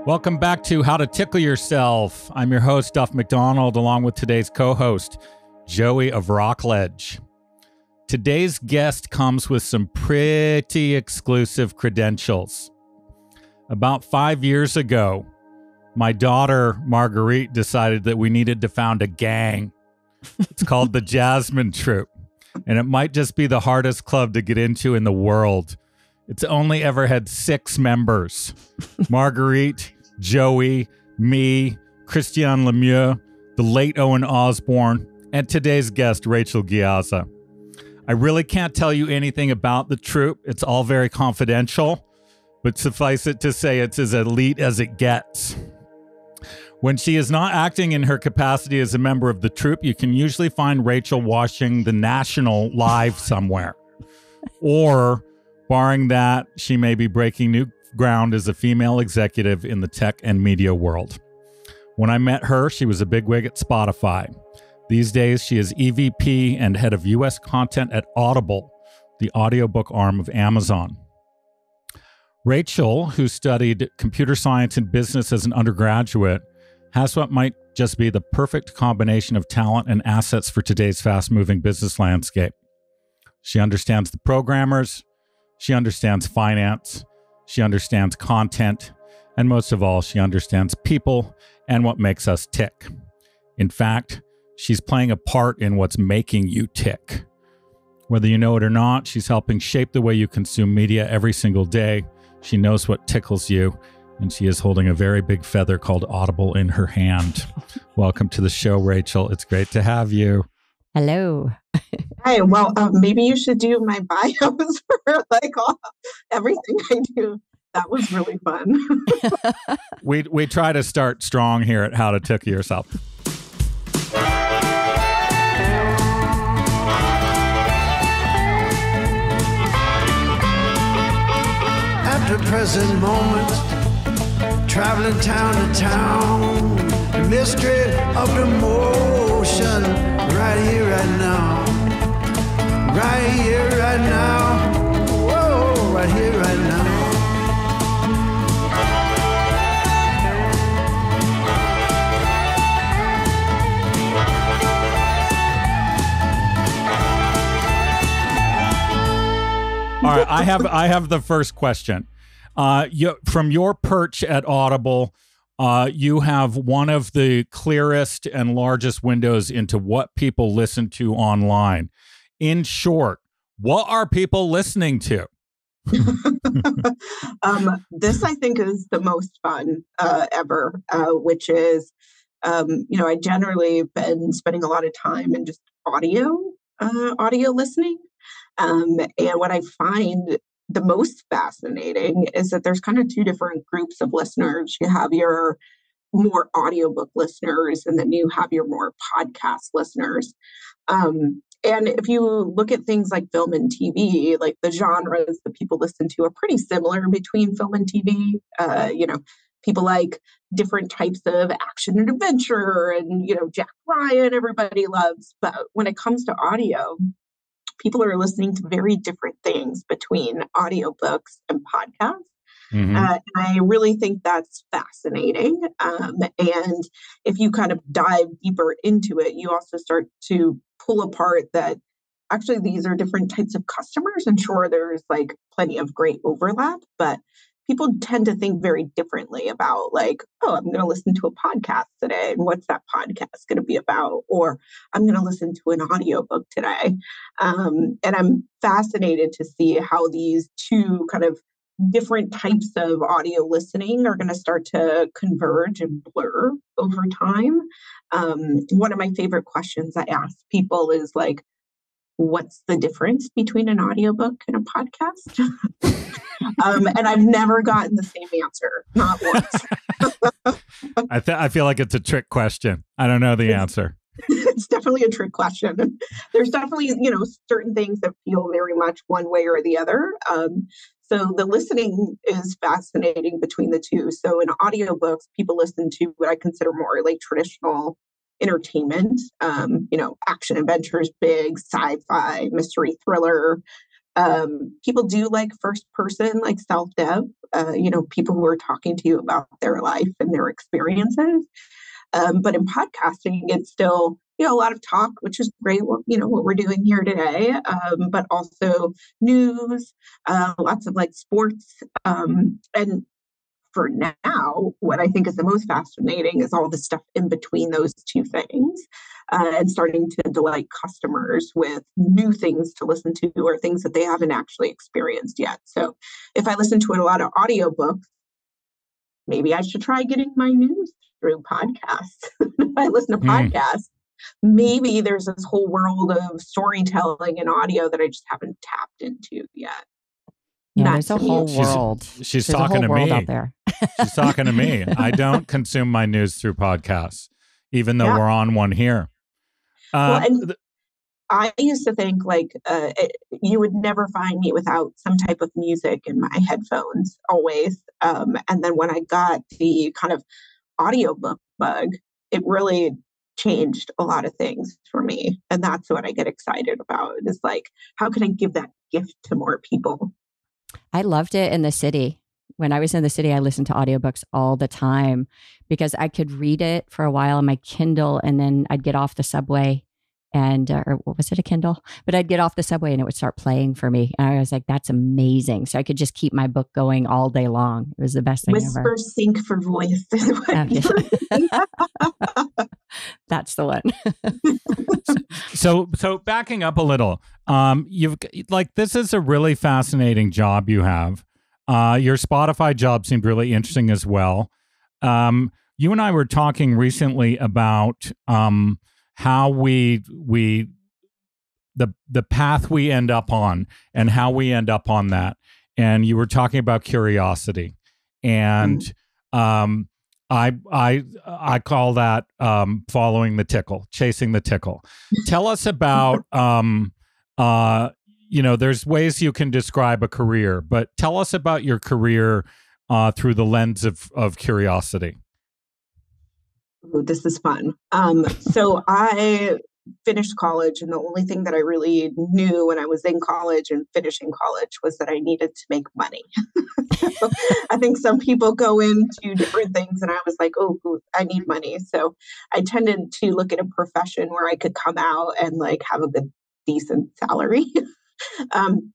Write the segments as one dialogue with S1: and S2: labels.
S1: Welcome back to How to Tickle Yourself. I'm your host, Duff McDonald, along with today's co-host, Joey of Rockledge. Today's guest comes with some pretty exclusive credentials. About 5 years ago, my daughter, Marguerite, decided that we needed to found a gang. It's called the Jasmine Troop, and it might just be the hardest club to get into in the world. It's only ever had 6 members. Marguerite, Joey, me, Christian Lemieux, the late Owen Osborne, and today's guest, Rachel Ghiazza. I really can't tell you anything about the troupe. It's all very confidential, but suffice it to say it's as elite as it gets. When she is not acting in her capacity as a member of the troupe, you can usually find Rachel watching the National live somewhere. Or, barring that, she may be breaking new ground as a female executive in the tech and media world. When I met her, she was a bigwig at Spotify. These days, she is EVP and head of U.S. content at Audible, the audiobook arm of Amazon. Rachel, who studied computer science and business as an undergraduate, has what might just be the perfect combination of talent and assets for today's fast-moving business landscape. She understands the programmers, she understands finance, she understands content, and most of all, she understands people and what makes us tick. In fact, she's playing a part in what's making you tick. Whether you know it or not, she's helping shape the way you consume media every single day. She knows what tickles you, and she is holding a very big feather called Audible in her hand. Welcome to the show, Rachel. It's great to have you.
S2: Hello.
S3: Hi. Well, maybe you should do my bios for everything I do. That was really fun.
S1: We try to start strong here at How to Tickle Yourself.
S4: At the present moment, traveling town to town, the mystery of the motion, right here, right now. Right here, right now. Whoa, right here, right now.
S1: All right, I have the first question. From your perch at Audible, you have one of the clearest and largest windows into what people listen to online. In short, what are people listening to?
S3: This, I think, is the most fun ever, which is, I generally have been spending a lot of time in just audio listening. And what I find the most fascinating is that there's kind of 2 different groups of listeners. You have your more audiobook listeners, and then you have your more podcast listeners. And if you look at things like film and TV, like the genres that people listen to are pretty similar between film and TV. People like different types of action and adventure, and, Jack Ryan, everybody loves. But when it comes to audio, people are listening to very different things between audiobooks and podcasts. Mm-hmm. And I really think that's fascinating. And if you kind of dive deeper into it, you also start to pull apart that actually these are different types of customers. And sure, there's plenty of great overlap, but people tend to think very differently about I'm going to listen to a podcast today. And what's that podcast going to be about? Or I'm going to listen to an audiobook today. And I'm fascinated to see how these 2 kind of different types of audio listening are going to start to converge and blur over time. One of my favorite questions I ask people is what's the difference between an audiobook and a podcast? And I've never gotten the same answer, not once.
S1: I feel like it's a trick question. I don't know the answer.
S3: It's definitely a trick question. There's definitely, certain things that feel very much one way or the other. So the listening is fascinating between the 2. So in audiobooks, people listen to what I consider more traditional entertainment, action adventures, big sci-fi, mystery thriller. People do like first person, like self-dev, people who are talking to you about their life and their experiences. But in podcasting, it's still, a lot of talk, which is great, what we're doing here today, but also news, lots of like sports. And for now, what I think is the most fascinating is all the stuff in between those two things, and starting to delight customers with new things to listen to or things that they haven't actually experienced yet. So if I listen to a lot of audiobooks, maybe I should try getting my news through podcasts. If I listen to podcasts, maybe there's this whole world of storytelling and audio that I just haven't tapped into yet.
S2: Yeah, there's a whole world.
S1: She's talking to me
S2: out there.
S1: She's talking to me. I don't consume my news through podcasts, even though we're on one here.
S3: I used to think you would never find me without some type of music in my headphones, always. And then when I got the kind of audiobook bug, it really changed a lot of things for me. And that's what I get excited about, is like, how can I give that gift to more people?
S2: I loved it in the city. When I was in the city, I listened to audiobooks all the time because I could read it for a while on my Kindle, and then I'd get off the subway and, or what was it, a Kindle? But I'd get off the subway and it would start playing for me. And I was like, that's amazing. So I could just keep my book going all day long. It was the best thing
S3: Whisper
S2: ever.
S3: sync for voice.
S2: That's the one.
S1: So backing up a little, this is a really fascinating job you have. Your Spotify job seemed really interesting as well. You and I were talking recently about how the path we end up on and how we end up on that. And you were talking about curiosity, and I call that following the tickle, chasing the tickle. Tell us about there's ways you can describe a career, but tell us about your career through the lens of curiosity.
S3: Ooh, this is fun. So I finished college, and the only thing that I really knew when I was in college and finishing college was that I needed to make money. So I think some people go into different things, and I was like, oh, I need money. So I tended to look at a profession where I could come out and like have a good, decent salary.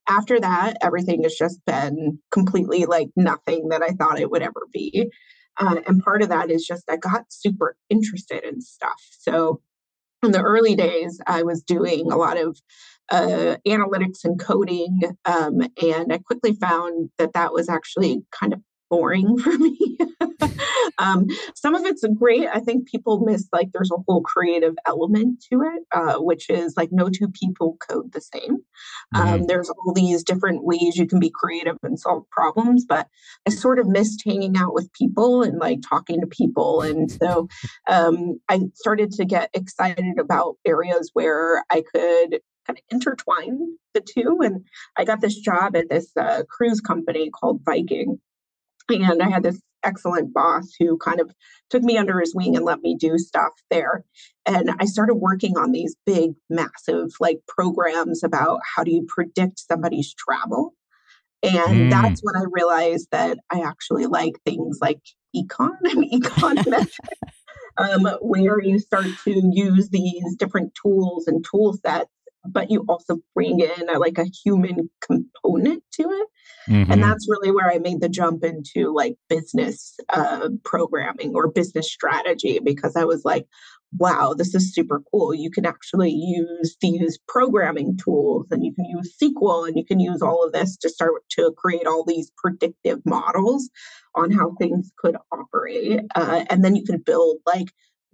S3: After that, everything has just been completely like nothing that I thought it would ever be. And part of that is just I got super interested in stuff. So in the early days, I was doing a lot of analytics and coding, and I quickly found that was actually kind of boring for me. Some of it's great. I think people miss like there's a whole creative element to it, which is like no two people code the same. There's all these different ways you can be creative and solve problems, but I sort of missed hanging out with people and like talking to people. And so I started to get excited about areas where I could kind of intertwine the two. And I got this job at this cruise company called Viking. And I had this excellent boss who kind of took me under his wing and let me do stuff there. And I started working on these big, massive like programs about how do you predict somebody's travel. And that's when I realized that I actually like things like econ and econometrics, where you start to use these different tools and tool sets, but you also bring in a human component to it. And that's really where I made the jump into like business programming or business strategy, because I was like, wow, this is super cool. You can actually use these programming tools, and you can use SQL, and you can use all of this to start to create all these predictive models on how things could operate. And then you can build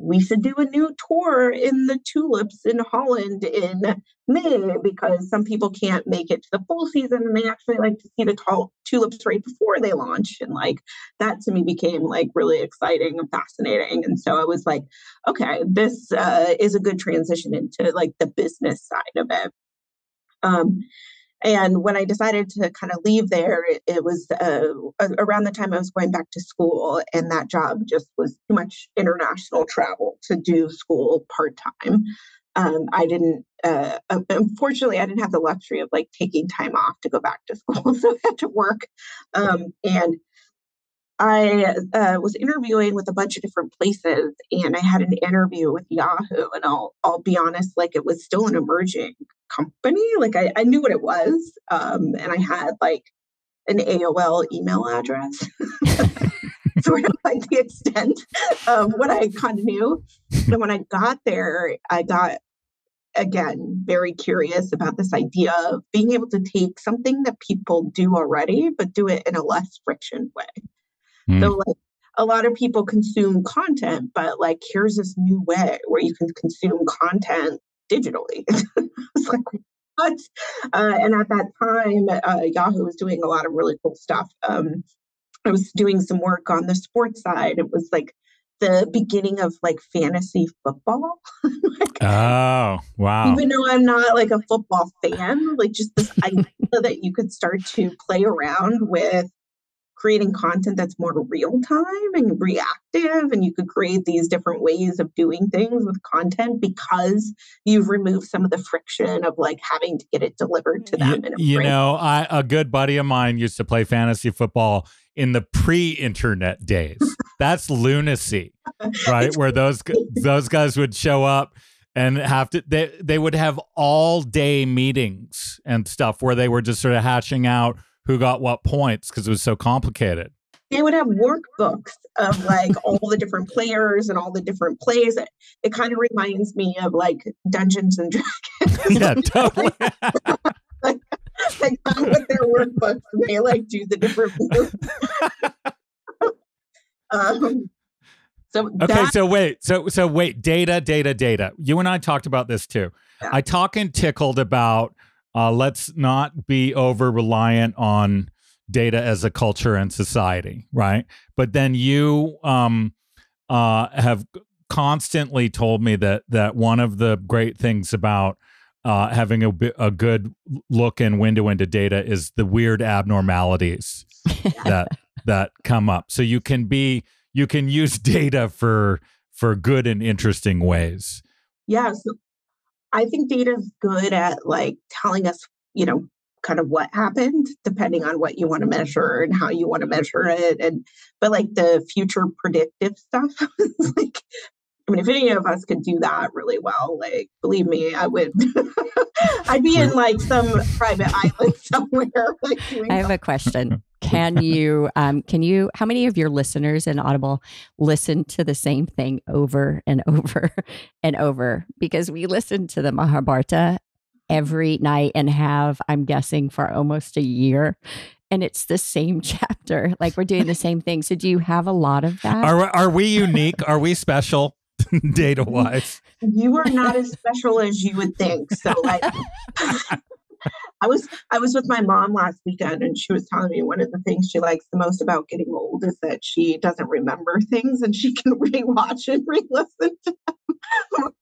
S3: we should do a new tour in the tulips in Holland in May, because some people can't make it to the full season and they actually like to see the tulips right before they launch. And that to me became really exciting and fascinating. And so I was like, okay, this is a good transition into the business side of it. And when I decided to kind of leave there, it was around the time I was going back to school, and that job just was too much international travel to do school part-time. I didn't, unfortunately, I didn't have the luxury of like taking time off to go back to school. So I had to work. And I was interviewing with a bunch of different places, and I had an interview with Yahoo. And I'll be honest, like it was still an emerging company. Like I knew what it was, and I had like an AOL email address, sort of like the extent of what I kind of knew. And when I got there, I got again very curious about this idea of being able to take something that people do already, but do it in a less friction way. So like a lot of people consume content, but like here's this new way where you can consume content digitally. It's like what? And at that time, Yahoo was doing a lot of really cool stuff. I was doing some work on the sports side. It was like the beginning of like fantasy football. Like,
S1: oh, wow.
S3: even though I'm not like a football fan, like just this idea that you could start to play around with creating content that's more real time and reactive, and you could create these different ways of doing things with content because you've removed some of the friction of like having to get it delivered to them.
S1: A good buddy of mine used to play fantasy football in the pre-internet days. That's lunacy, right? Where those guys would show up and have to they would have all day meetings and stuff where they were just sort of hashing out who got what points because it was so complicated.
S3: They would have workbooks of like all the different players and all the different plays. It kind of reminds me of like Dungeons and Dragons.
S1: Yeah, totally.
S3: They come with their workbooks and they like do the different moves.
S1: So wait, data. You and I talked about this too. Yeah. I talk and tickled about let's not be over reliant on data as a culture and society, right? But then you have constantly told me that one of the great things about having a good look and window into data is the weird abnormalities that come up. So you can use data for good and interesting ways.
S3: Yeah. So I think data is good at like telling us, kind of what happened, depending on what you want to measure and how you want to measure it. But like the future predictive stuff, like, I mean, if any of us could do that really well, like, believe me, I would, I'd be in like some private island somewhere. Like
S2: I have a question. Can you, how many of your listeners in Audible listen to the same thing over and over and over? Because we listen to the Mahabharata every night and have, I'm guessing, for almost a year. And it's the same chapter. Like we're doing the same thing. So do you have a lot of that?
S1: Are we unique? Are we special data wise?
S3: You are not as special as you would think. So like I was with my mom last weekend and she was telling me one of the things she likes the most about getting old is that she doesn't remember things and she can rewatch and re-listen to them.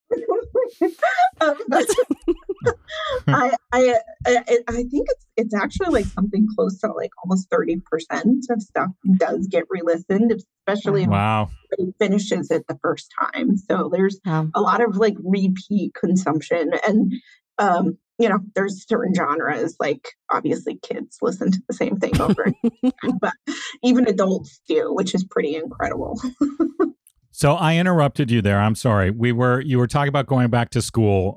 S3: I think it's actually like something close to like almost 30% of stuff does get re-listened, especially if it finishes it the first time. So there's a lot of like repeat consumption, and there's certain genres, like obviously kids listen to the same thing over, but even adults do, which is pretty incredible.
S1: So I interrupted you there. I'm sorry. You were talking about going back to school.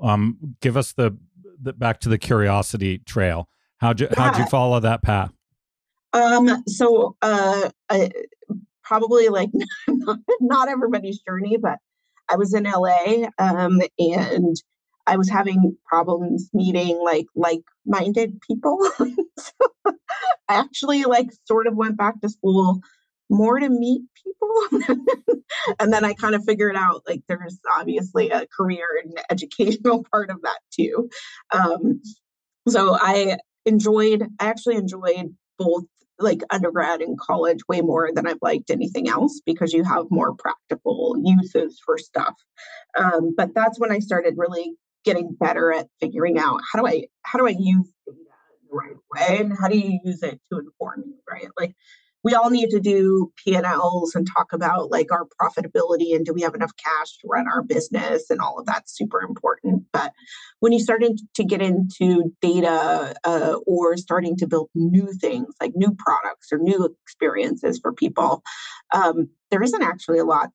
S1: Give us the back to the curiosity trail. How'd you follow that path?
S3: So probably like not everybody's journey, but I was in LA, and I was having problems meeting like-minded people. So I actually like sort of went back to school more to meet people. And then I kind of figured out like there's obviously a career and educational part of that too. So I actually enjoyed both like undergrad and college way more than I've liked anything else because you have more practical uses for stuff. But that's when I started really getting better at figuring out how do I use data in the right way and how do you use it to inform you, right? Like we all need to do P&Ls and talk about like our profitability and do we have enough cash to run our business, and all of that's super important. But when you start to get into data or starting to build new things like new products or new experiences for people, there isn't actually a lot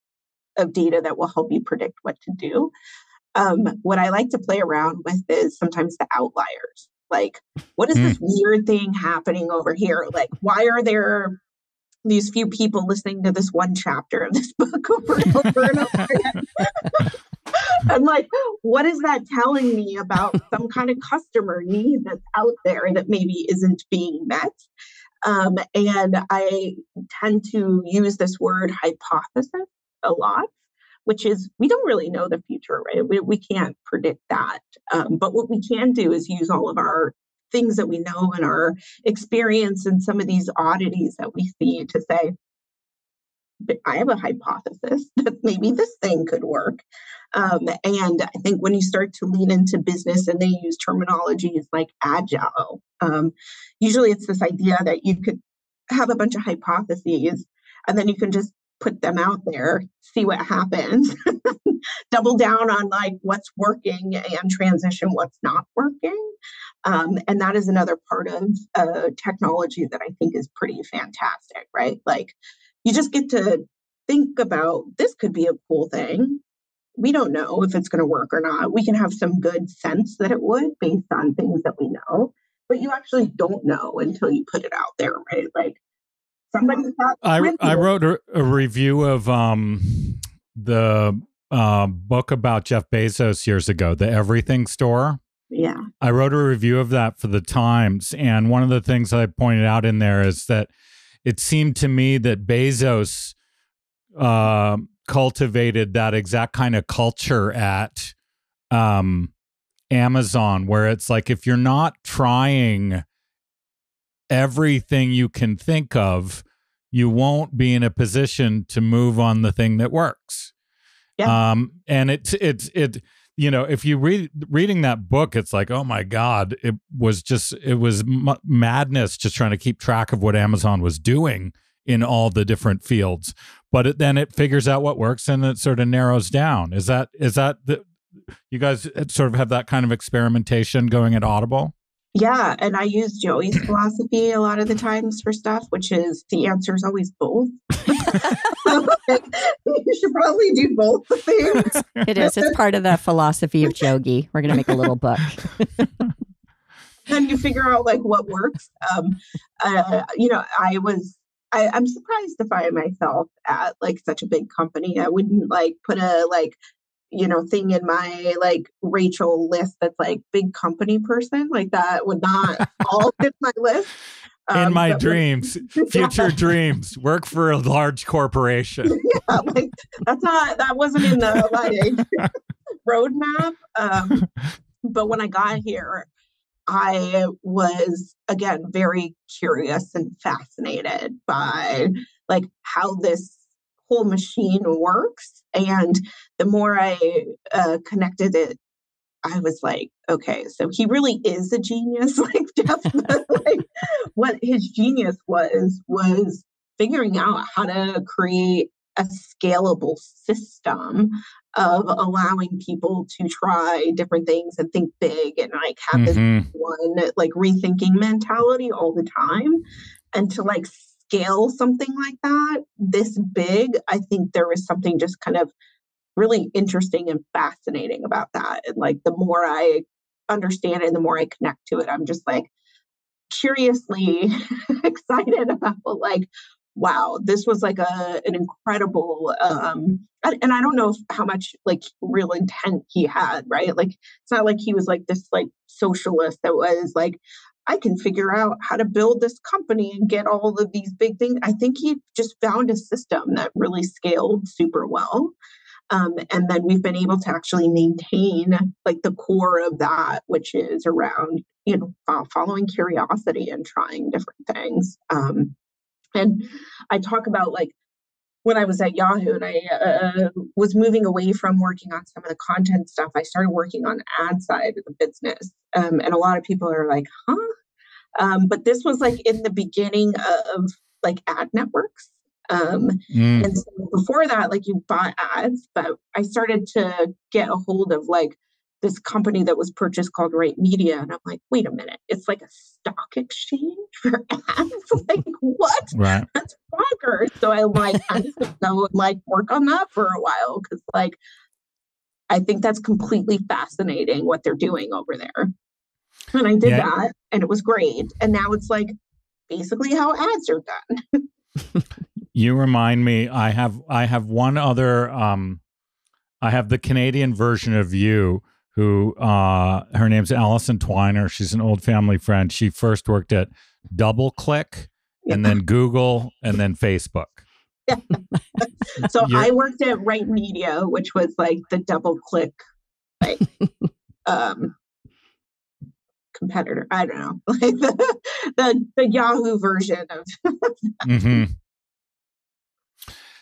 S3: of data that will help you predict what to do. What I like to play around with is sometimes the outliers. Like, what is this weird thing happening over here? Like, why are there these few people listening to this one chapter of this book over and over and over again? I'm like, what is that telling me about some kind of customer need that's out there that maybe isn't being met? And I tend to use this word hypothesis a lot, which is we don't really know the future, right? We can't predict that. But what we can do is use all of our things that we know and our experience and some of these oddities that we see to say, but I have a hypothesis that maybe this thing could work. And I think when you start to lean into business and they use terminologies like agile, usually it's this idea that you could have a bunch of hypotheses and then you can just put them out there, see what happens, double down on like what's working and transition what's not working. And that is another part of technology that I think is pretty fantastic, right? Like you just get to think about this could be a cool thing. We don't know if it's going to work or not. We can have some good sense that it would based on things that we know, but you actually don't know until you put it out there, right? Like somebody
S1: I wrote a review of the book about Jeff Bezos years ago, The Everything Store.
S3: Yeah.
S1: I wrote a review of that for the Times, and one of the things I pointed out in there is that it seemed to me that Bezos cultivated that exact kind of culture at Amazon, where it's like if you're not trying everything you can think of, you won't be in a position to move on the thing that works.
S3: Yeah.
S1: And it's you know, if you reading that book, it's like, oh my God, it was madness just trying to keep track of what Amazon was doing in all the different fields. But then it figures out what works and it sort of narrows down. Is that you guys sort of have that kind of experimentation going at Audible?
S3: Yeah, and I use Joey's philosophy a lot of the times for stuff, which is the answer is always both. You should probably do both things.
S2: It is. It's part of the philosophy of Jogi. We're going to make a little book.
S3: Then you figure out like what works. You know, I'm surprised to find myself at like such a big company. I wouldn't like put a thing in my like Rachel list that's like big company person. Like that would not all fit my list.
S1: In my dreams, future dreams, work for a large corporation.
S3: Yeah, like that wasn't in the like roadmap. But when I got here, I was again very curious and fascinated by like how this whole machine works. And the more I connected it, I was like, okay, so he really is a genius. Like Jeff, like what his genius was figuring out how to create a scalable system of allowing people to try different things and think big and like have this one like rethinking mentality all the time. And to like scale something like that this big, I think there was something just kind of really interesting and fascinating about that. And like the more I understand it and the more I connect to it, I'm just like curiously excited about like, wow, this was like an incredible and I don't know how much like real intent he had, right? Like it's not like he was like this like socialist that was like, I can figure out how to build this company and get all of these big things. I think he just found a system that really scaled super well. And then we've been able to actually maintain like the core of that, which is around, following curiosity and trying different things. And I talk about like when I was at Yahoo and I was moving away from working on some of the content stuff, I started working on the ad side of the business. And a lot of people are like, huh? But this was like in the beginning of like ad networks. And so before that, like you bought ads, but I started to get a hold of like this company that was purchased called Right Media. And I'm like, wait a minute, it's like a stock exchange for ads? Like what?
S1: Right.
S3: That's bonkers. So I'm like, I'm just gonna go and like work on that for a while. Cause like, I think that's completely fascinating what they're doing over there. And I did that and it was great. And now it's like basically how ads are done.
S1: You remind me, I have one other, I have the Canadian version of you who, her name's Allison Twiner. She's an old family friend. She first worked at DoubleClick and then Google and then Facebook.
S3: Yeah. So I worked at Right Media, which was like the DoubleClick, like, competitor. I don't know, like the Yahoo version of.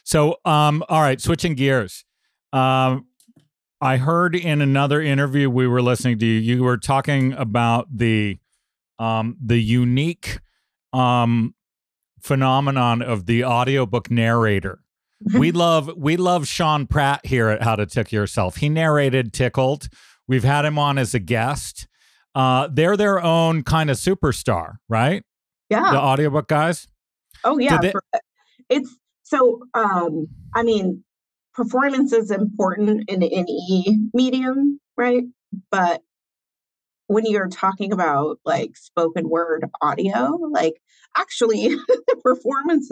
S1: So, all right, switching gears. I heard in another interview we were listening to, you were talking about the unique phenomenon of the audiobook narrator. We love Sean Pratt here at How to Tickle Yourself. He narrated Tickled. We've had him on as a guest. They're their own kind of superstar, right?
S3: Yeah.
S1: The audiobook guys.
S3: Oh yeah. It's so, I mean, performance is important in any medium, right? But when you're talking about like spoken word audio, like actually the performance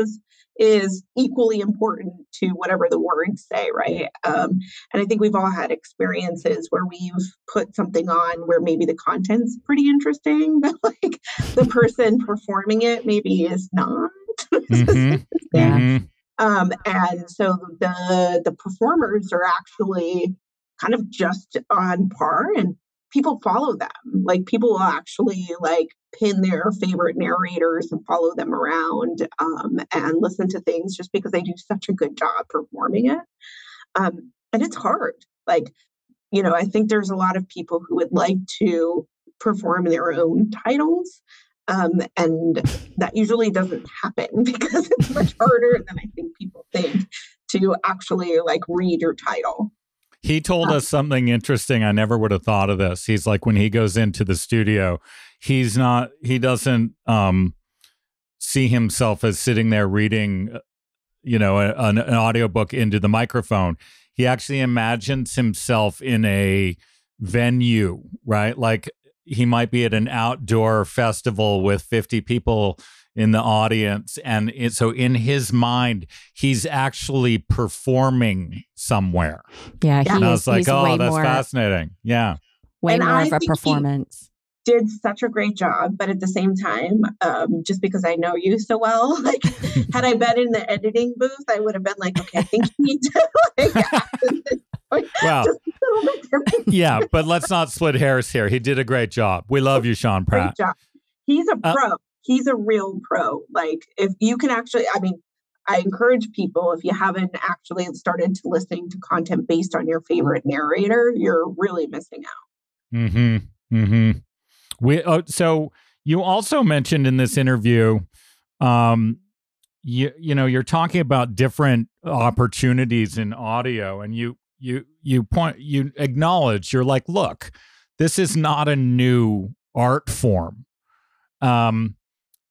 S3: is equally important to whatever the words say, right? And I think we've all had experiences where we've put something on where maybe the content's pretty interesting, but like the person performing it maybe is not. And so the performers are actually kind of just on par, and people follow them. Like people will actually like pin their favorite narrators and follow them around and listen to things just because they do such a good job performing it. And it's hard. Like, you know, I think there's a lot of people who would like to perform their own titles. And that usually doesn't happen because it's much harder than I think people think to actually like read your title.
S1: He told us something interesting. I never would have thought of this. He's like, when he goes into the studio, he doesn't see himself as sitting there reading, you know, an audiobook into the microphone. He actually imagines himself in a venue, right? Like he might be at an outdoor festival with 50 people in the audience. And so in his mind, he's actually performing somewhere.
S2: Yeah.
S1: And I was like, oh, that's fascinating. Yeah.
S2: Way more of a performance.
S3: Did such a great job. But at the same time, just because I know you so well, like had I been in the editing booth, I would have been like, okay, I think you need to like,
S1: wow. Yeah, but let's not split hairs here. He did a great job. We love you, Sean Pratt.
S3: Great job. He's a pro. He's a real pro. Like if you can actually, I mean, I encourage people, if you haven't actually started to listening to content based on your favorite narrator, you're really missing out.
S1: So you also mentioned in this interview, you know, you're talking about different opportunities in audio, and you acknowledge, you're like, look, this is not a new art form.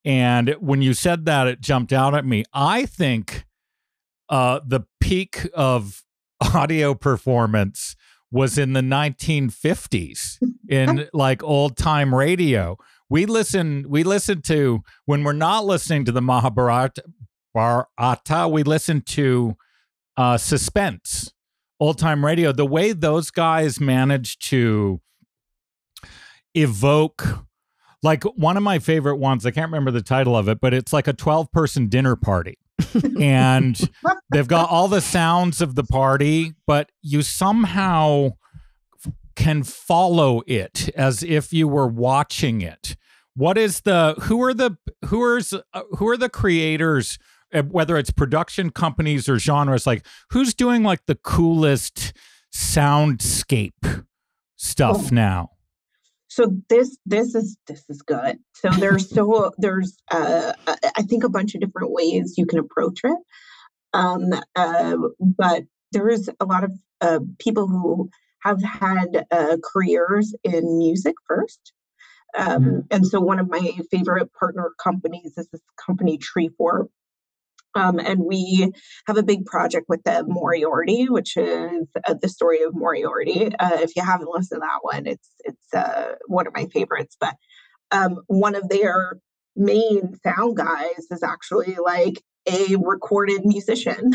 S1: And when you said that, it jumped out at me. I think the peak of audio performance was in the 1950s in like old time radio. We listen to, when we're not listening to the Mahabharata, we listen to suspense, old time radio. The way those guys managed to evoke, like one of my favorite ones, I can't remember the title of it, but it's like a 12-person dinner party. And they've got all the sounds of the party, but you somehow can follow it as if you were watching it. What is who are the creators, whether it's production companies or genres, like who's doing like the coolest soundscape stuff now?
S3: So this is good. So there's I think a bunch of different ways you can approach it. But there's a lot of people who have had careers in music first. And so one of my favorite partner companies is this company Tree4. And we have a big project with them, Moriarty, which is the story of Moriarty. If you haven't listened to that one, it's one of my favorites. But one of their main sound guys is actually like a recorded musician,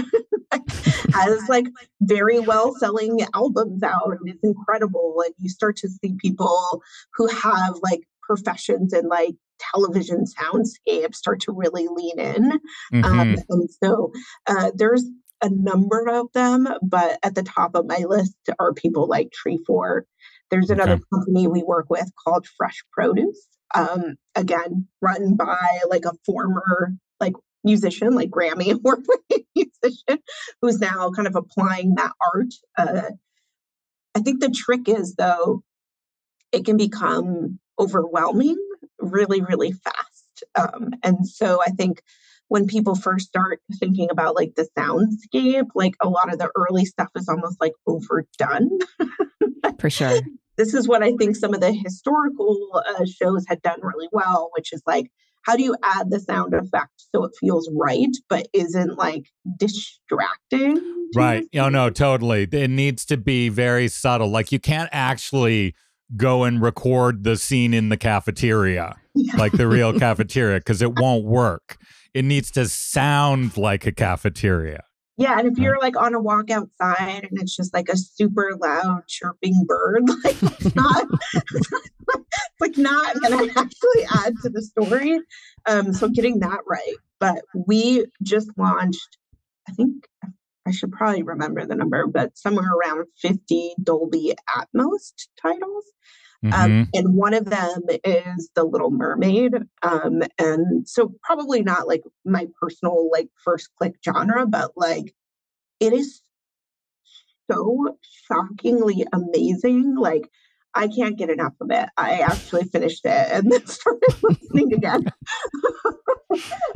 S3: has like very well selling albums out, and it's incredible. And you start to see people who have like professions in like television soundscape start to really lean in. And so there's a number of them, but at the top of my list are people like Tree4. There's another company we work with called Fresh Produce. Again, run by like a former like musician, like Grammy award-winning musician, who's now kind of applying that art. I think the trick is, though, it can become overwhelming really, really fast. And so I think when people first start thinking about like the soundscape, like a lot of the early stuff is almost like overdone.
S2: For sure.
S3: This is what I think some of the historical shows had done really well, which is like, how do you add the sound effect so it feels right, but isn't like distracting?
S1: Right. Oh, no, totally. It needs to be very subtle. Like you can't actually go and record the scene in the cafeteria, like the real cafeteria, because it won't work. It needs to sound like a cafeteria.
S3: Yeah, and if you're like on a walk outside and it's just like a super loud chirping bird, like it's not, like not going to actually add to the story. So getting that right. But we just launched, I think I should probably remember the number, but somewhere around 50 Dolby Atmos titles. And one of them is The Little Mermaid. And so probably not like my personal like first click genre, but like it is so shockingly amazing. Like I can't get enough of it. I actually finished it and then started listening again.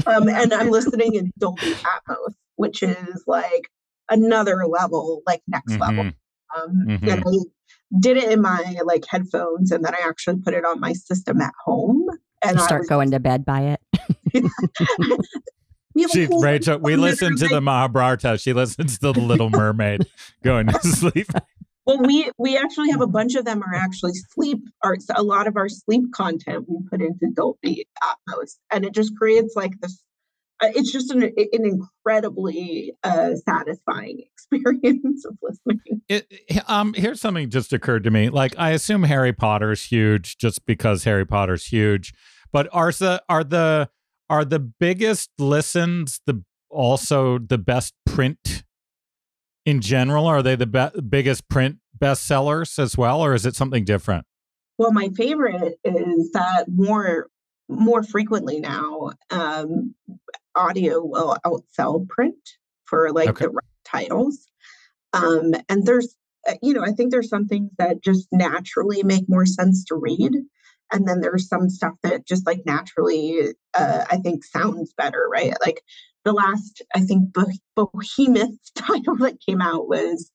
S3: And I'm listening in Dolby Atmos, which is like another level, like next level. And I did it in my like headphones, and then I actually put it on my system at home. And
S2: you start going to bed by it.
S1: Rachel, we listen to the Mahabharata. She listens to the Little Mermaid going to sleep.
S3: Well, we actually have a bunch of them are actually sleep arts. A lot of our sleep content we put into Dolby Atmos, and it just creates like this. It's just an incredibly satisfying experience of listening.
S1: Here's something just occurred to me. Like, I assume Harry Potter's huge just because Harry Potter's huge, but are the biggest listens also the best print in general? Are they the biggest print bestsellers as well, or is it something different?
S3: Well, my favorite is that more frequently now, audio will outsell print for like the right titles. And there's, I think there's some things that just naturally make more sense to read. And then there's some stuff that just like naturally, I think sounds better, right? Like the last, I think, behemoth title that came out was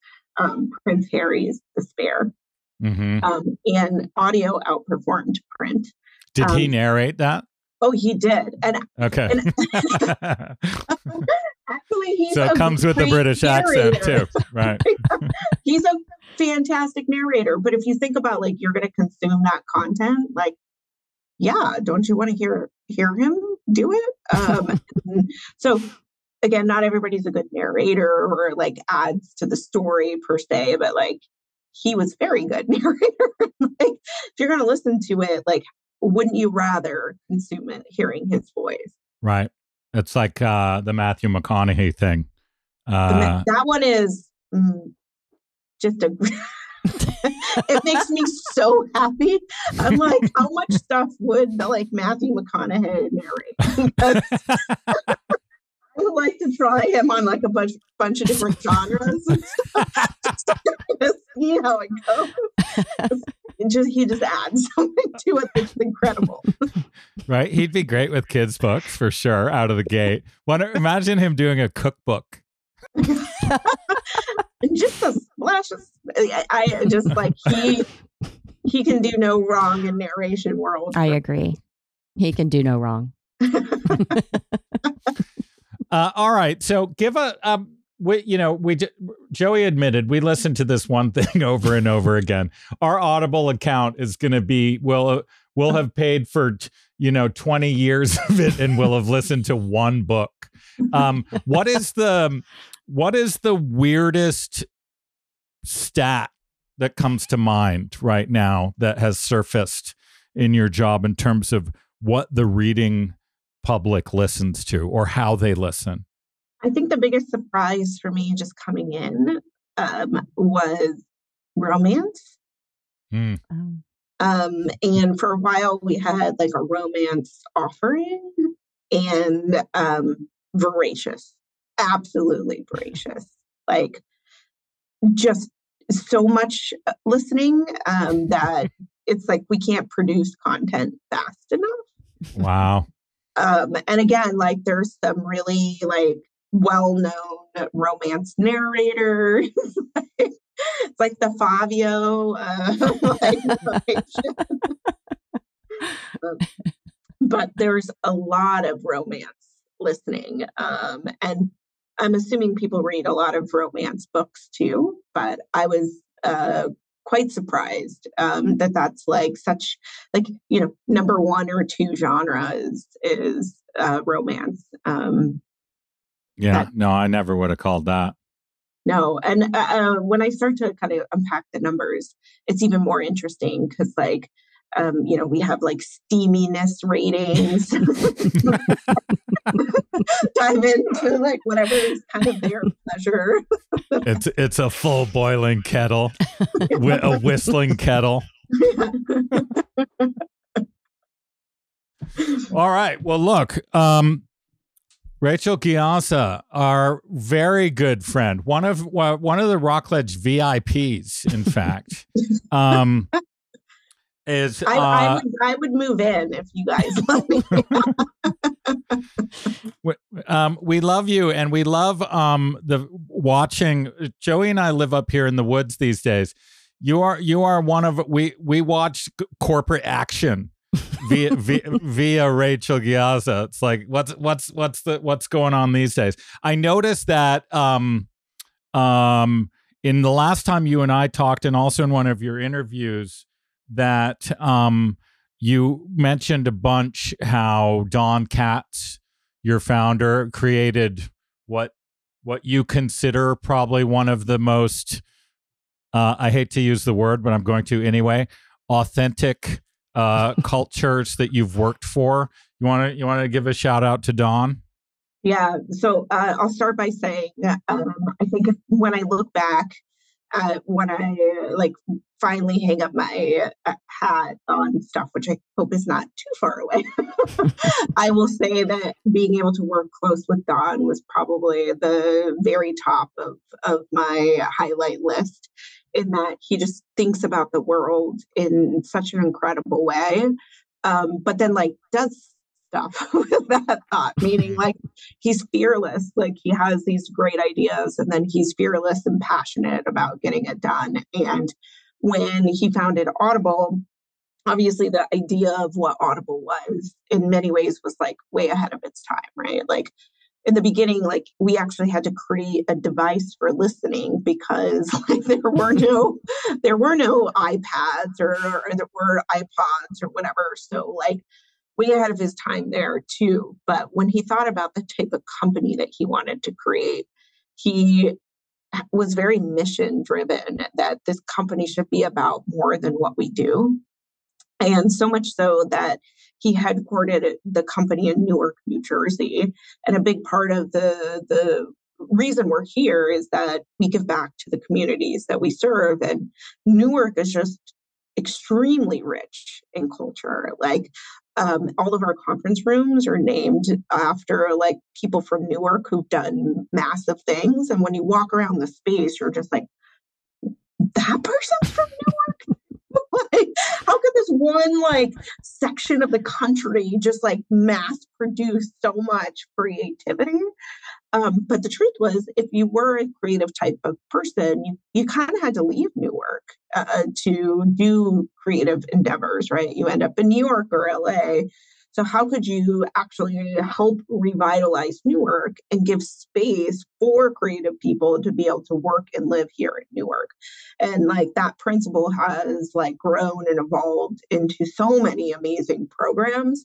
S3: Prince Harry's Despair. And audio outperformed print.
S1: Did he narrate that?
S3: Oh, he did. And
S1: okay.
S3: Actually, he's
S1: so it comes with the British narrator. Accent too, right?
S3: He's a fantastic narrator. But if you think about like you're going to consume that content, like, yeah, don't you want to hear him do it? So again, not everybody's a good narrator or like adds to the story per se, but like he was very good narrator. Like if you're going to listen to it, like, wouldn't you rather consume it hearing his voice?
S1: Right. It's like the Matthew McConaughey thing.
S3: That one is just a... It makes me so happy. I'm like, how much stuff would like Matthew McConaughey narrate? I would like to try him on like a bunch of different genres and stuff. See how it goes. he just adds something to it that's incredible.
S1: Right? He'd be great with kids' books for sure out of the gate. Imagine him doing a cookbook.
S3: Just a splash of, I just like he can do no wrong in narration world.
S2: I agree. He can do no wrong.
S1: All right. So give Joey admitted we listened to this one thing over and over again. Our Audible account is going to be, we'll have paid for, 20 years of it and we'll have listened to one book. What is the weirdest stat that comes to mind right now that has surfaced in your job in terms of what the reading public listens to or how they listen?
S3: I think the biggest surprise for me just coming in was romance.
S1: Mm.
S3: And for a while we had like a romance offering, and voracious, absolutely voracious, like just so much listening that it's like we can't produce content fast enough.
S1: Wow.
S3: And again, like there's some really like well-known romance narrators. It's like the Fabio, but there's a lot of romance listening. And I'm assuming people read a lot of romance books too, but I was quite surprised that that's like such like, number one or two genre is romance.
S1: No, I never would have called that.
S3: No. And when I start to kind of unpack the numbers, it's even more interesting because like, we have like steaminess ratings. Dive into like whatever is kind of their pleasure.
S1: It's a full boiling kettle, a whistling kettle. All right. Well, look, Rachel Ghiazza, our very good friend, one of the Rockledge VIPs, in fact, is
S3: I would move in if you guys let me.
S1: We love you, and we love the watching. Joey and I live up here in the woods these days. You are one of we watch corporate action via Rachel Ghiazza. It's like what's going on these days. I noticed that in the last time you and I talked, and also in one of your interviews, that you mentioned a bunch how Don Katz, your founder, created what you consider probably one of the most I hate to use the word, but I'm going to anyway, authentic cultures that you've worked for. You want to give a shout out to Don?
S3: Yeah. So I'll start by saying I think when I look back at when I like finally hang up my hat on stuff, which I hope is not too far away, I will say that being able to work close with Don was probably the very top of my highlight list, in that he just thinks about the world in such an incredible way, but then like does stuff with that thought, meaning like he's fearless, like he has these great ideas and then he's fearless and passionate about getting it done. And when he founded Audible, obviously the idea of what Audible was in many ways was like way ahead of its time, right? Like in the beginning, like we actually had to create a device for listening because like there were no iPads or there were iPods or whatever. So like way ahead of his time there too. But when he thought about the type of company that he wanted to create, he was very mission driven, that this company should be about more than what we do. And so much so that he headquartered the company in Newark, New Jersey. And a big part of the reason we're here is that we give back to the communities that we serve. And Newark is just extremely rich in culture. Like all of our conference rooms are named after like people from Newark who've done massive things. And when you walk around the space, you're just like, that person's from Newark? Like, how could this one like section of the country just like mass produce so much creativity? But the truth was, if you were a creative type of person, you kind of had to leave Newark to do creative endeavors, right? You end up in New York or LA. So how could you actually help revitalize Newark and give space for creative people to be able to work and live here in Newark? And like that principle has like grown and evolved into so many amazing programs.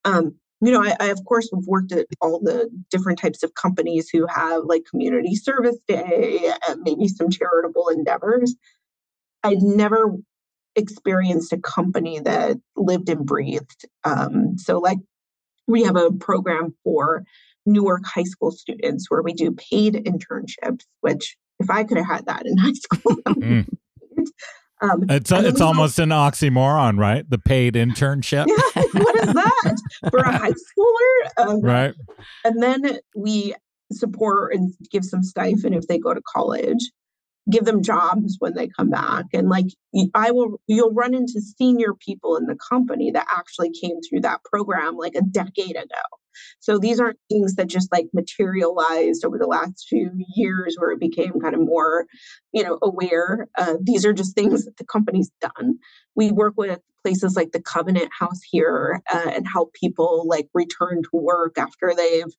S3: I of course have worked at all the different types of companies who have like community service day and maybe some charitable endeavors. I'd never experienced a company that lived and breathed. So like we have a program for Newark high school students where we do paid internships, which if I could have had that in high school,
S1: it's almost an oxymoron, right? The paid internship.
S3: Yeah, what is that for a high schooler?
S1: Right.
S3: And then we support and give some stipend if they go to college, give them jobs when they come back. And like, you'll run into senior people in the company that actually came through that program like a decade ago. So these aren't things that just like materialized over the last few years where it became kind of more, aware. These are just things that the company's done. We work with places like the Covenant House here and help people like return to work after they've,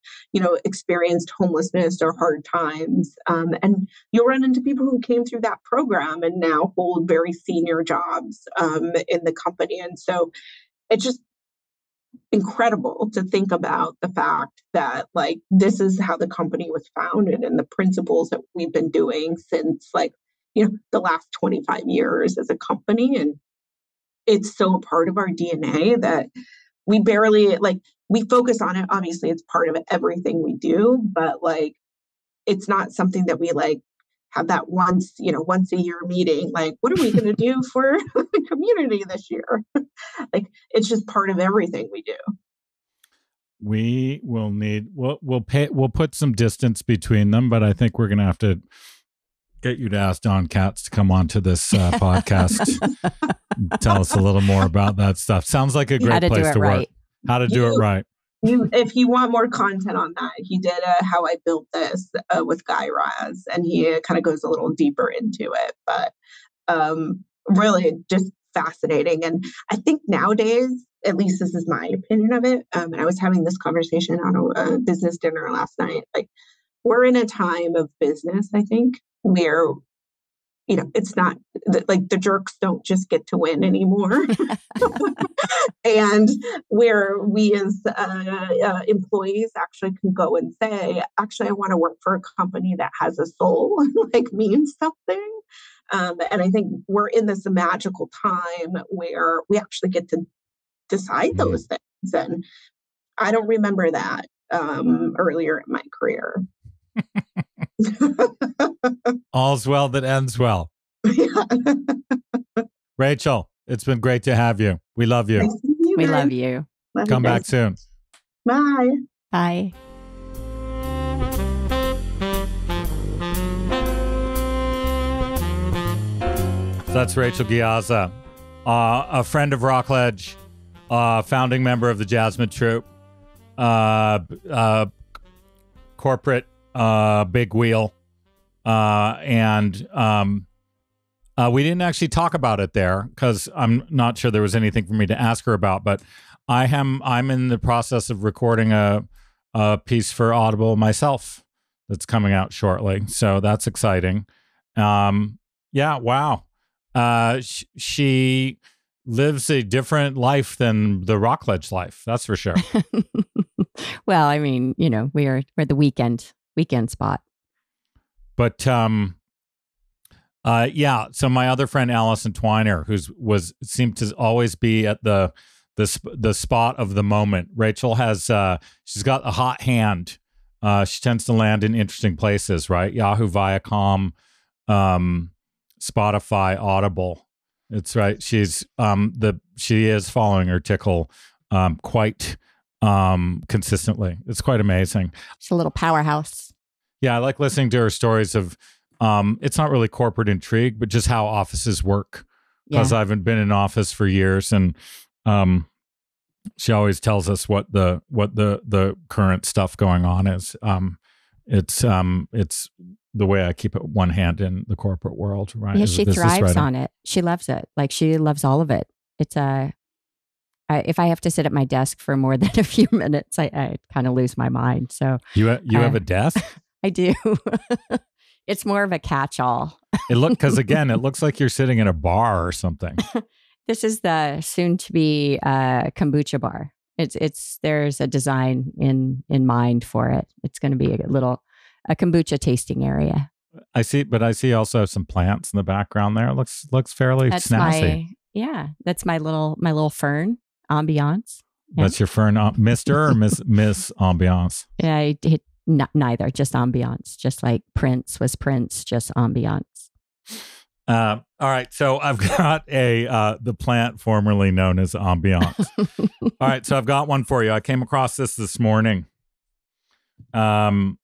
S3: experienced homelessness or hard times. And you'll run into people who came through that program and now hold very senior jobs in the company. And so it's just incredible to think about the fact that like this is how the company was founded and the principles that we've been doing since like the last 25 years as a company. And it's so part of our DNA that we barely we focus on it. Obviously it's part of everything we do, but like it's not something that we like have that once a year meeting, like, what are we going to do for the community this year? Like, it's just part of everything we do.
S1: We will need, we'll put some distance between them, but I think we're going to have to get you to ask Don Katz to come on to this podcast. Tell us a little more about that stuff. Sounds like a great place to work. How to do it right.
S3: If you want more content on that, he did How I Built This with Guy Raz, and he kind of goes a little deeper into it, but really just fascinating. And I think nowadays, at least this is my opinion of it, and I was having this conversation on a business dinner last night, like we're in a time of business, I think, where it's not like the jerks don't just get to win anymore. And where we as employees actually can go and say, actually, I want to work for a company that has a soul, like means something. And I think we're in this magical time where we actually get to decide those things. And I don't remember that earlier in my career.
S1: All's well that ends well.
S3: Yeah.
S1: Rachel, it's been great to have you. We love you.
S3: Nice to meet you,
S2: We
S3: man.
S2: love you.
S1: Come back soon.
S3: Bye.
S2: Bye.
S1: So that's Rachel Ghiazza, a friend of Rockledge, founding member of the Jasmine Troupe, corporate big wheel, and we didn't actually talk about it there because I'm not sure there was anything for me to ask her about. But I'm in the process of recording a piece for Audible myself that's coming out shortly, so that's exciting. Yeah, wow. She lives a different life than the Rockledge life, that's for sure.
S2: Well, I mean, we're the weekend spot.
S1: But yeah. So my other friend Allison Twiner, seemed to always be at the spot of the moment. Rachel has she's got a hot hand. She tends to land in interesting places, right? Yahoo, Viacom, Spotify, Audible. It's right. She is following her Tickle quite consistently. It's quite amazing.
S2: She's a little powerhouse.
S1: Yeah, I like listening to her stories of it's not really corporate intrigue, but just how offices work, because I haven't been in office for years, and she always tells us what the current stuff going on is. It's the way I keep it one hand in the corporate world, right?
S2: Yeah, she thrives on it. She loves it. Like she loves all of it. It's if I have to sit at my desk for more than a few minutes, I kind of lose my mind. So
S1: you have a desk?
S2: I do. It's more of a catch-all.
S1: Because again, it looks like you're sitting in a bar or something.
S2: This is the soon-to-be kombucha bar. There's a design in mind for it. It's going to be a kombucha tasting area.
S1: I see also some plants in the background there. It looks fairly snazzy.
S2: That's my little fern ambiance. Yeah.
S1: That's your fern, Mr. or Miss Ambiance?
S2: Yeah, neither, just ambiance. Just like Prince was Prince, just ambiance.
S1: All right, so I've got the plant formerly known as Ambiance. All right, so I've got one for you. I came across this morning, and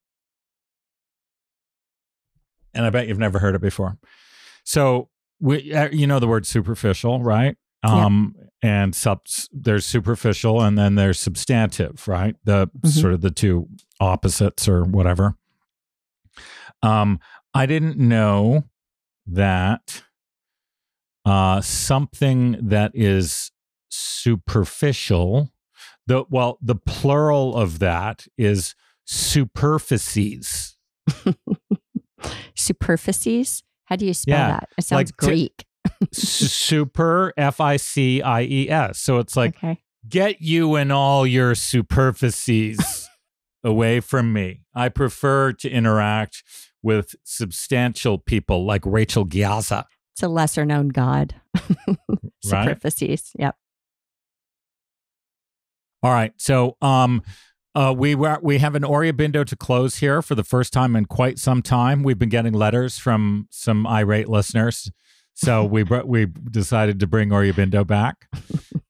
S1: I bet you've never heard it before. So you know the word superficial, right? And there's superficial, and then there's substantive, right? The sort of the two opposites or whatever. I didn't know that something that is superficial, the plural of that is superficies.
S2: Superficies? How do you spell that? It sounds
S1: like
S2: Greek.
S1: Super, Ficies. So it's like, get you and all your superficies away from me. I prefer to interact with substantial people like Rachel Ghiazza.
S2: It's a lesser known god. Superficies. Right? Yep.
S1: All right. So we have an Aurobindo to close here for the first time in quite some time. We've been getting letters from some irate listeners. So we decided to bring Aurobindo back.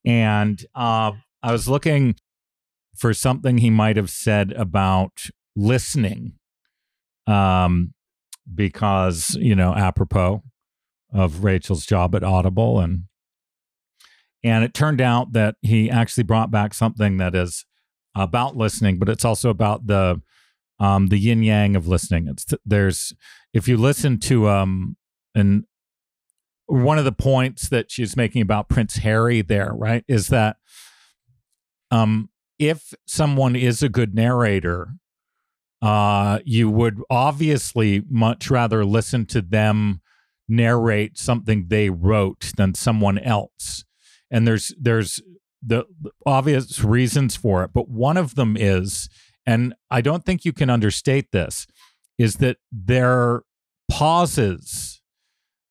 S1: And I was looking for something he might have said about listening. Because, apropos of Rachel's job at Audible. And it turned out that he actually brought back something that is about listening, but it's also about the yin yang of listening. If you listen to, and one of the points that she's making about Prince Harry there, right, is that if someone is a good narrator, you would obviously much rather listen to them narrate something they wrote than someone else. And there's the obvious reasons for it, but one of them is, and I don't think you can understate this, is that their pauses,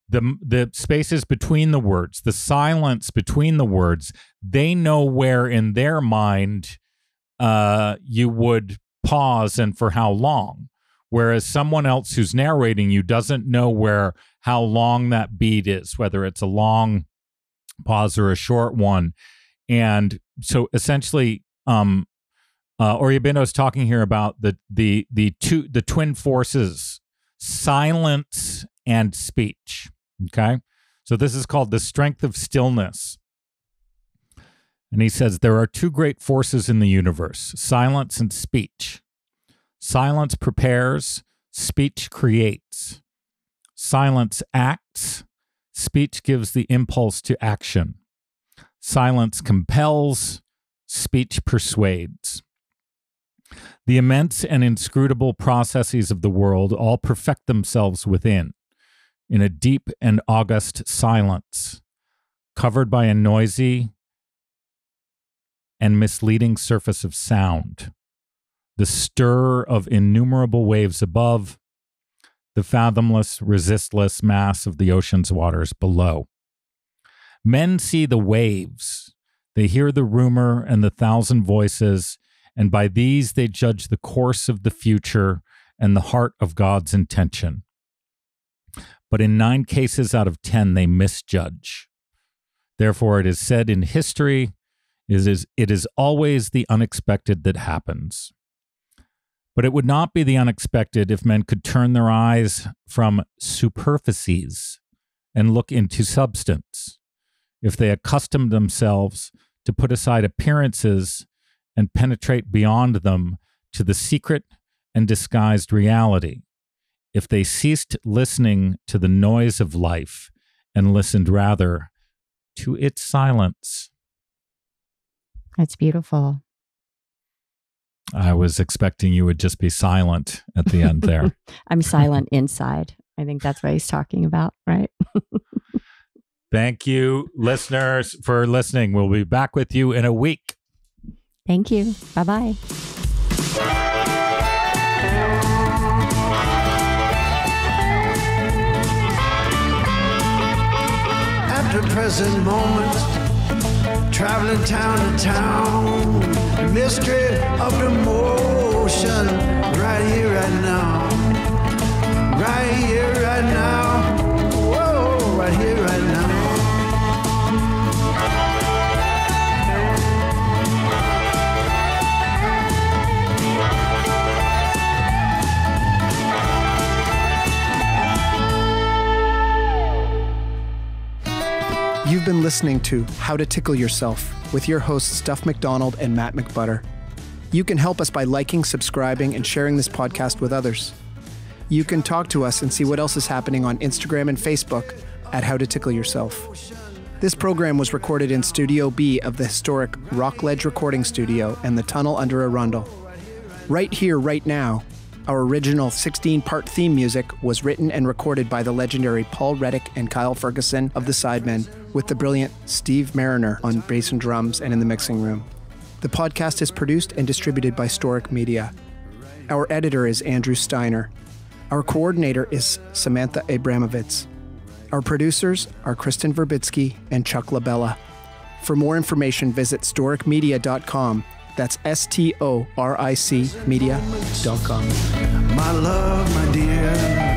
S1: the spaces between the words, the silence between the words, they know where in their mind you would pause and for how long, whereas someone else who's narrating you doesn't know how long that beat is, whether it's a long pause or a short one. And so essentially Aurobindo is talking here about the twin forces, silence and speech. Okay, so this is called the strength of stillness. And he says, there are two great forces in the universe, silence and speech. Silence prepares, speech creates. Silence acts, speech gives the impulse to action. Silence compels, speech persuades. The immense and inscrutable processes of the world all perfect themselves within, in a deep and august silence, covered by a noisy and misleading surface of sound, the stir of innumerable waves above, the fathomless, resistless mass of the ocean's waters below. Men see the waves, they hear the rumor and the thousand voices, and by these they judge the course of the future and the heart of God's intention. But in 9 cases out of 10, they misjudge. Therefore, it is said in history, it is always the unexpected that happens. But it would not be the unexpected if men could turn their eyes from superficies and look into substance, if they accustom themselves to put aside appearances and penetrate beyond them to the secret and disguised reality, if they ceased listening to the noise of life and listened rather to its silence.
S2: That's beautiful.
S1: I was expecting you would just be silent at the end there.
S2: I'm silent inside. I think that's what he's talking about, right?
S1: Thank you, listeners, for listening. We'll be back with you in a week.
S2: Thank you. Bye-bye.
S4: After present moment, traveling town to town, the mystery of the motion, right here, right now, right here, right now, whoa, right here, right now.
S5: You've been listening to How to Tickle Yourself with your hosts Duff McDonald and Matt McButter. You can help us by liking, subscribing, and sharing this podcast with others. You can talk to us and see what else is happening on Instagram and Facebook at How to Tickle Yourself. This program was recorded in Studio B of the historic Rockledge Recording Studio and the Tunnel Under Arundel. Right Here, Right Now, our original 16-part theme music was written and recorded by the legendary Paul Reddick and Kyle Ferguson of the Sidemen, with the brilliant Steve Mariner on bass and drums and in the mixing room. The podcast is produced and distributed by Storic Media. Our editor is Andrew Steiner. Our coordinator is Samantha Abramovitz. Our producers are Kristen Verbitsky and Chuck LaBella. For more information, visit storicmedia.com. That's STORIC media.com.
S4: My love, my dear.